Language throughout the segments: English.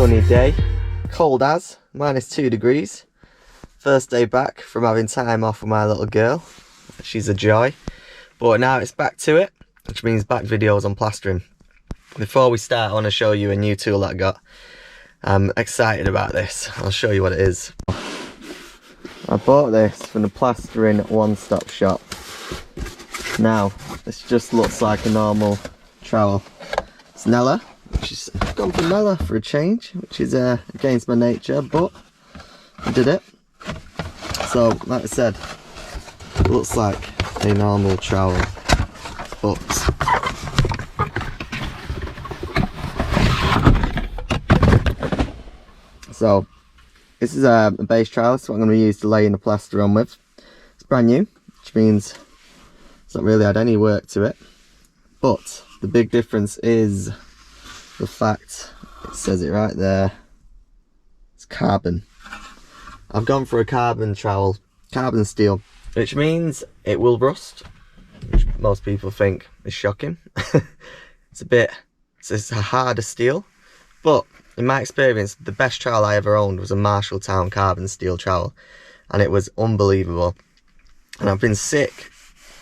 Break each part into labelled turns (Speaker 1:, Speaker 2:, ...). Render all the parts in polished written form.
Speaker 1: sunny day, cold as, -2 degrees. First day back from having time off with my little girl. She's a joy. But now it's back to it, which means back videos on plastering. Before we start, I want to show you a new tool that I got. I'm excited about this. I'll show you what it is. I bought this from the Plastering one-stop shop. Now, this just looks like a normal trowel. It's Nella, I've gone for Nella for a change, which is against my nature, but I did it. So, like I said, it looks like a normal trowel, but so this is a base trowel. That's what I'm going to use to lay in the plaster on with. It's brand new, which means it's not really had any work to it, but the big difference is the fact, it says it right there, it's carbon. I've gone for a carbon trowel, carbon steel, which means it will rust, which most people think is shocking. It's a harder steel, but in my experience, the best trowel I ever owned was a Marshalltown carbon steel trowel, and it was unbelievable. And I've been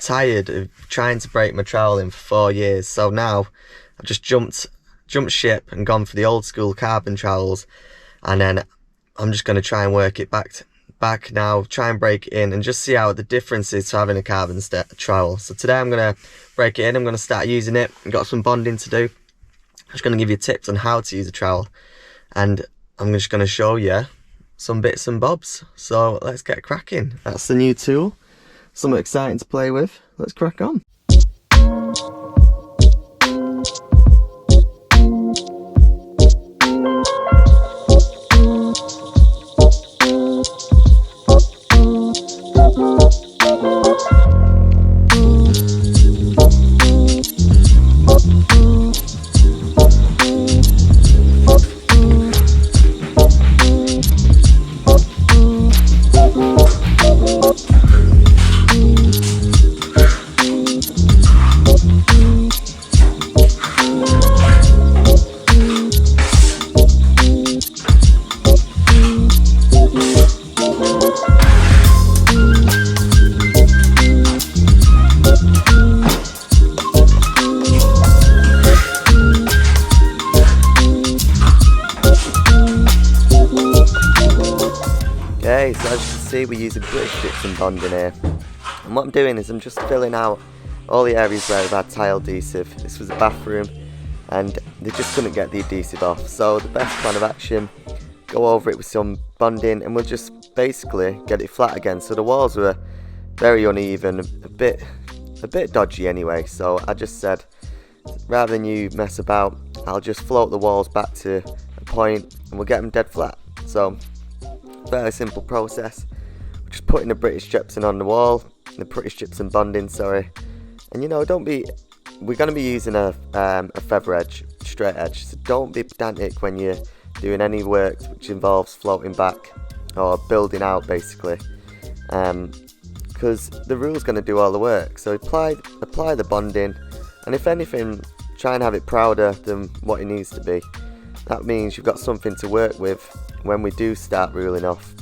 Speaker 1: tired of trying to break my trowel in for 4 years, so now I've just jumped ship and gone for the old school carbon trowels, and then I'm just going to try and work it back now, try and break it in and just see how the difference is to having a carbon trowel. So today I'm going to break it in, I'm going to start using it. I've got some bonding to do. I'm just going to give you tips on how to use a trowel, and I'm just going to show you some bits and bobs. So let's get cracking. That's the new tool, something exciting to play with. Let's crack on. Okay, so as you can see, we use a British Gypsum Bonding here, and what I'm doing is I'm just filling out all the areas where we've had tile adhesive. This was a bathroom and they just couldn't get the adhesive off, so the best plan of action, go over it with some bonding and we'll just basically get it flat again. So the walls were very uneven, a bit dodgy anyway, so I just said, rather than you mess about, I'll just float the walls back to a point and we'll get them dead flat. So very simple process. We're just putting the British Gypsum on the wall, the British Gypsum Bonding, sorry. And you know, we're going to be using a feather edge, straight edge, so don't be pedantic when you're doing any work which involves floating back or building out basically, because the rule's going to do all the work. So apply the bonding, and if anything, try and have it prouder than what it needs to be. That means you've got something to work with when we do start ruling off.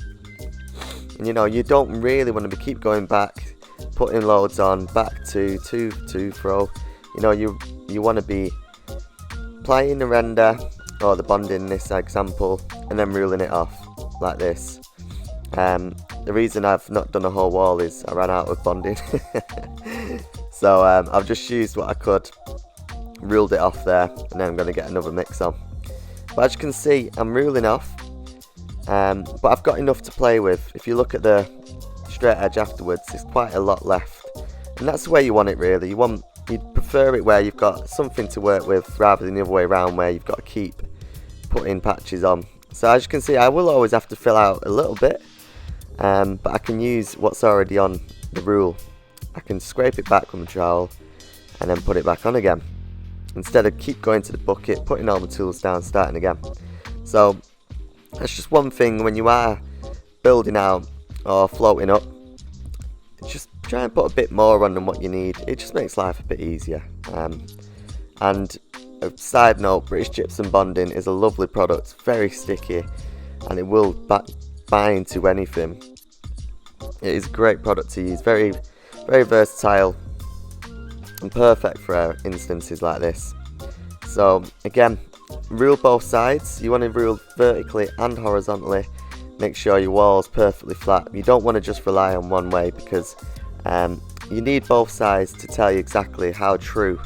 Speaker 1: And you know, you don't really want to keep going back, putting loads on, back to fro. You know, you want to be applying the render or the bonding in this example and then ruling it off like this. The reason I've not done a whole wall is I ran out of bonding. So I've just used what I could, ruled it off there, and then I'm going to get another mix on. But as you can see, I'm ruling off, but I've got enough to play with. If you look at the straight edge afterwards, there's quite a lot left, and that's the way you want it really. You'd prefer it where you've got something to work with rather than the other way around where you've got to keep putting patches on. So as you can see, I will always have to fill out a little bit, but I can use what's already on the rule. I can scrape it back with my trowel and then put it back on again, instead of keep going to the bucket, putting all the tools down, starting again. So that's just one thing when you are building out or floating up, just try and put a bit more on than what you need. It just makes life a bit easier. And a side note, British Gypsum Bonding is a lovely product, very sticky, and it will bind to anything. It is a great product to use, very versatile and perfect for instances like this. So again, rule both sides. You want to rule vertically and horizontally. Make sure your wall's perfectly flat. You don't want to just rely on one way, because you need both sides to tell you exactly how true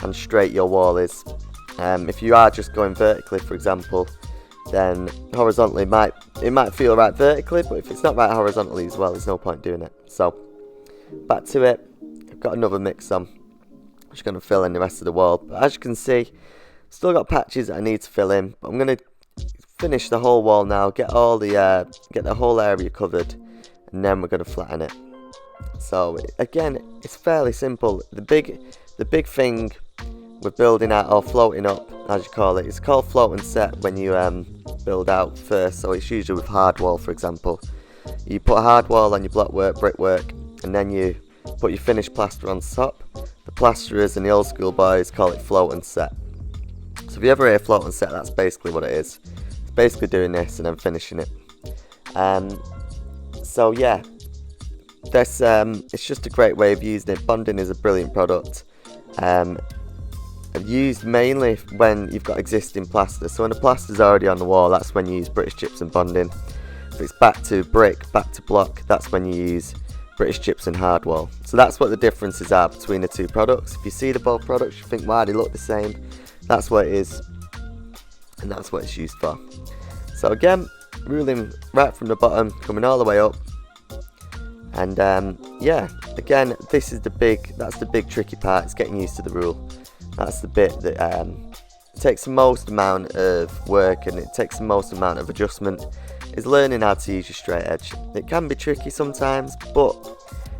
Speaker 1: and straight your wall is. If you are just going vertically, for example, then horizontally it might feel right vertically, but if it's not right horizontally as well, there's no point doing it. So back to it. I've got another mix on. I'm just going to fill in the rest of the wall. But as you can see, still got patches that I need to fill in. But I'm going to finish the whole wall now. Get the whole area covered, and then we're going to flatten it. So again, it's fairly simple. The big thing with building out, or floating up, as you call it, it's called float and set when you build out first. So it's usually with hard wall, for example. You put a hard wall on your blockwork, brickwork, and then you put your finished plaster on top. The plasterers and the old school boys call it float and set. So if you ever hear float and set, that's basically what it is. It's basically doing this and then finishing it. So yeah, this it's just a great way of using it. Bonding is a brilliant product. Used mainly when you've got existing plaster. So when the plaster's already on the wall, that's when you use British Gypsum Bonding. If it's back to brick, back to block, that's when you use British Gypsum hard wall. So that's what the differences are between the two products. If you see the both products, you think, wow, they look the same. That's what it is, and that's what it's used for. So again, ruling right from the bottom, coming all the way up. And yeah, again, that's the big tricky part. It's getting used to the rule. That's the bit that takes the most amount of work, and it takes the most amount of adjustment, is learning how to use your straight edge. It can be tricky sometimes, but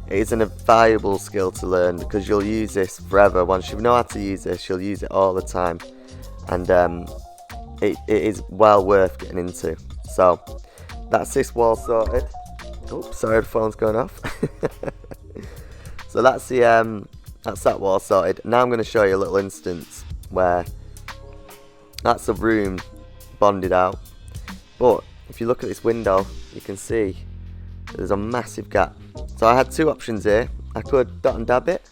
Speaker 1: it is a valuable skill to learn, because you'll use this forever. Once you know how to use this, you'll use it all the time, and it is well worth getting into. So that's this wall sorted. Oops, sorry, the phone's going off. So that's that wall sorted. Now I'm going to show you a little instance where that's a room bonded out, but if you look at this window, you can see there's a massive gap. So I had two options here. I could dot and dab it,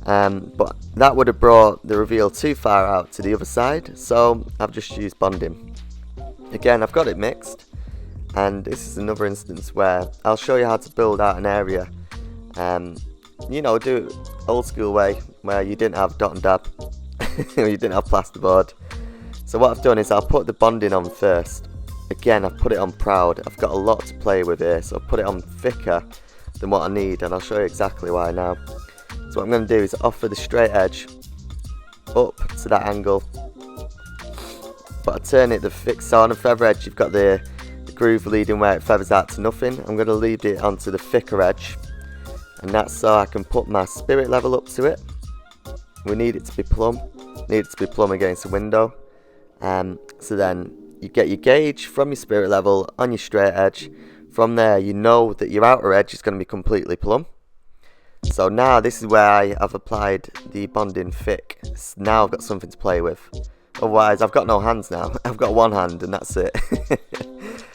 Speaker 1: but that would have brought the reveal too far out to the other side, so I've just used bonding. Again, I've got it mixed, and this is another instance where I'll show you how to build out an area. You know, do it old school way, where you didn't have dot and dab, or you didn't have plasterboard. So what I've done is I'll put the bonding on first. Again, I've put it on proud. I've got a lot to play with here, so I'll put it on thicker than what I need, and I'll show you exactly why now. So what I'm going to do is offer the straight edge up to that angle, but I turn it the fixed. So on the feather edge, you've got the groove leading where it feathers out to nothing. I'm going to lead it onto the thicker edge, and that's so I can put my spirit level up to it. We need it to be plumb. Need it to be plumb against the window. So then you get your gauge from your spirit level on your straight edge. From there, you know that your outer edge is going to be completely plumb. So now this is where I've applied the bonding thick. Now I've got something to play with. Otherwise, I've got no hands now. I've got one hand and that's it.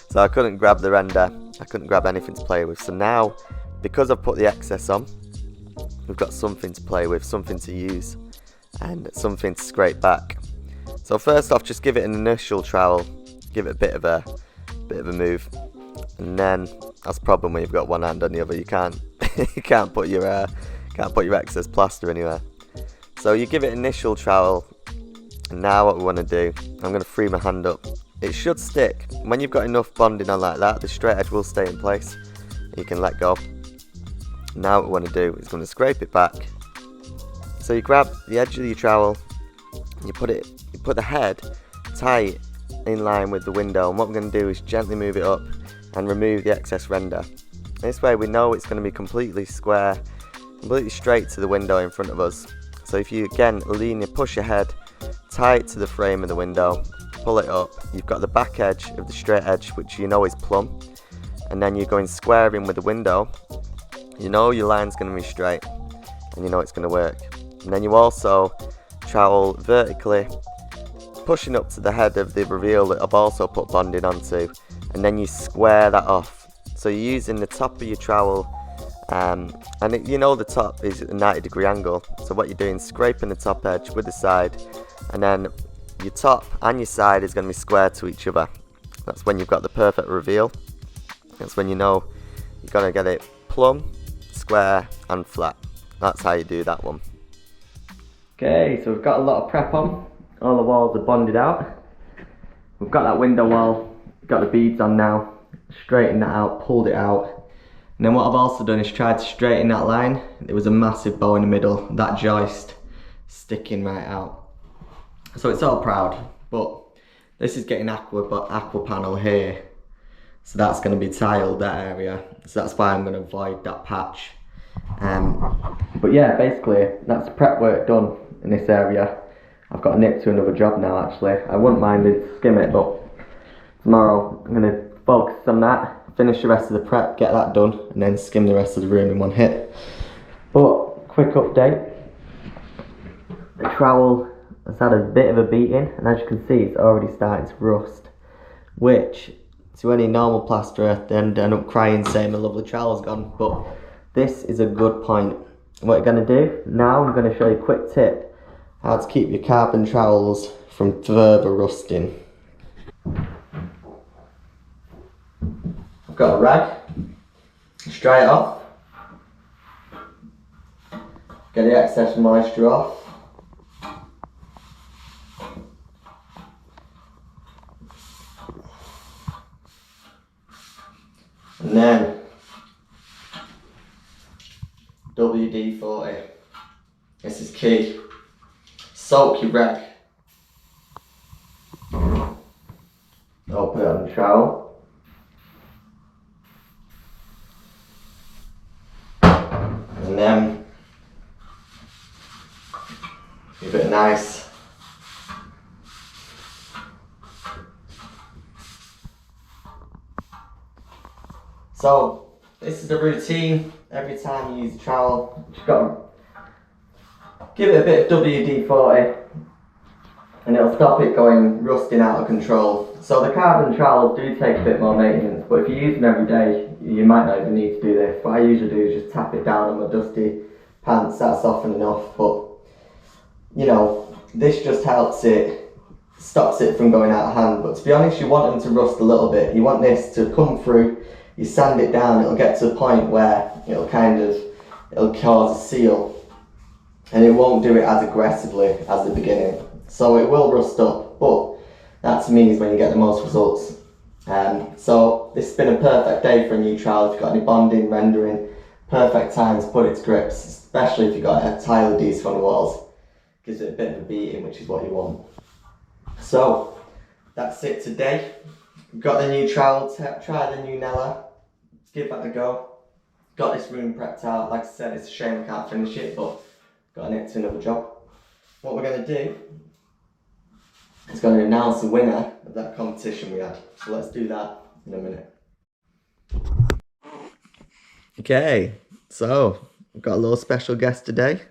Speaker 1: So I couldn't grab the render. I couldn't grab anything to play with. So now, because I've put the excess on, we've got something to play with, something to use, and something to scrape back. So first off, just give it an initial trowel. Give it a bit of a move, and then that's the problem when you've got one hand on the other. You can't you can't put your excess plaster anywhere. So you give it initial trowel, and now what we want to do, I'm going to free my hand up. It should stick. When you've got enough bonding on like that, the straight edge will stay in place. You can let go. Now what we want to do is going to scrape it back. So you grab the edge of your trowel, you put the head tight in line with the window, and what we're going to do is gently move it up and remove the excess render. This way we know it's going to be completely square, completely straight to the window in front of us. So if you again push your head tight to the frame of the window, pull it up, you've got the back edge of the straight edge, which you know is plumb, and then you're going square in with the window. You know your line's going to be straight, and you know it's going to work. And then you also trowel vertically, pushing up to the head of the reveal that I've also put bonding onto, and then you square that off. So you're using the top of your trowel, and you know the top is a 90-degree angle, so what you're doing is scraping the top edge with the side, and then your top and your side is going to be square to each other. That's when you've got the perfect reveal. That's when you know you've got to get it plumb, square and flat. That's how you do that one. Okay, so we've got a lot of prep on. All the walls are bonded out. We've got that window wall, got the beads on now. Straightened that out, pulled it out. And then what I've also done is tried to straighten that line. There was a massive bow in the middle, that joist sticking right out. So it's all proud, but this is getting aqua panel here. So that's going to be tiled, that area. So that's why I'm going to avoid that patch. But yeah, basically that's prep work done in this area. I've got to nip to another job now actually. I wouldn't mind to skim it, but tomorrow I'm going to focus on that, finish the rest of the prep, get that done, and then skim the rest of the room in one hit. But quick update, the trowel has had a bit of a beating, and as you can see it's already starting to rust, which to any normal plasterer then end up crying saying the lovely trowel's gone. But this is a good point. What you're going to do now, I'm going to show you a quick tip how to keep your carbon trowels from further rusting. I've got a rag, just dry it off, get the excess moisture off. And then WD-40, this is key. Soak your rag, put it on the trowel, and then give it a nice so this is the routine every time you use a trowel. You've got to give it a bit of WD-40 and it'll stop it going rusting out of control. So the carbon trowels do take a bit more maintenance, but if you use them every day you might not even need to do this. What I usually do is just tap it down on my dusty pants, that's often enough. But you know, this just helps it, stops it from going out of hand. But to be honest, you want them to rust a little bit. You want this to come through, you sand it down, it'll get to a point where it'll cause a seal, and it won't do it as aggressively as the beginning. So it will rust up, but that to me is when you get the most results. So this has been a perfect day for a new trowel. If you've got any bonding, rendering, perfect time to put it to grips, especially if you've got a tile adhesive on the walls. Gives it a bit of a beating, which is what you want. So that's it today. We've got the new trowel, try the new Nella, give that a go. Got this room prepped out. Like I said, it's a shame I can't finish it, but got to nip to another job. What we're going to do is going to announce the winner of that competition we had. So let's do that in a minute. Okay, so we've got a little special guest today.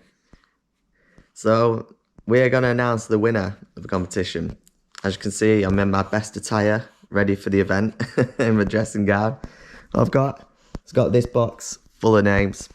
Speaker 1: So we're going to announce the winner of the competition. As you can see, I'm in my best attire, ready for the event in my dressing gown. It's got this box full of names.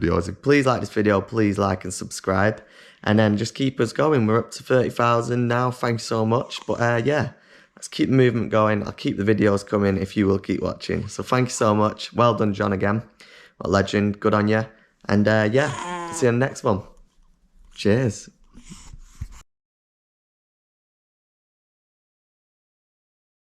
Speaker 1: be awesome. Please like this video, please like and subscribe, and then just keep us going. We're up to 30,000 now, thanks so much. But yeah, let's keep the movement going. I'll keep the videos coming if you will keep watching. So thank you so much. Well done, John, again. What a legend, good on you. And yeah, see you in the next one. Cheers.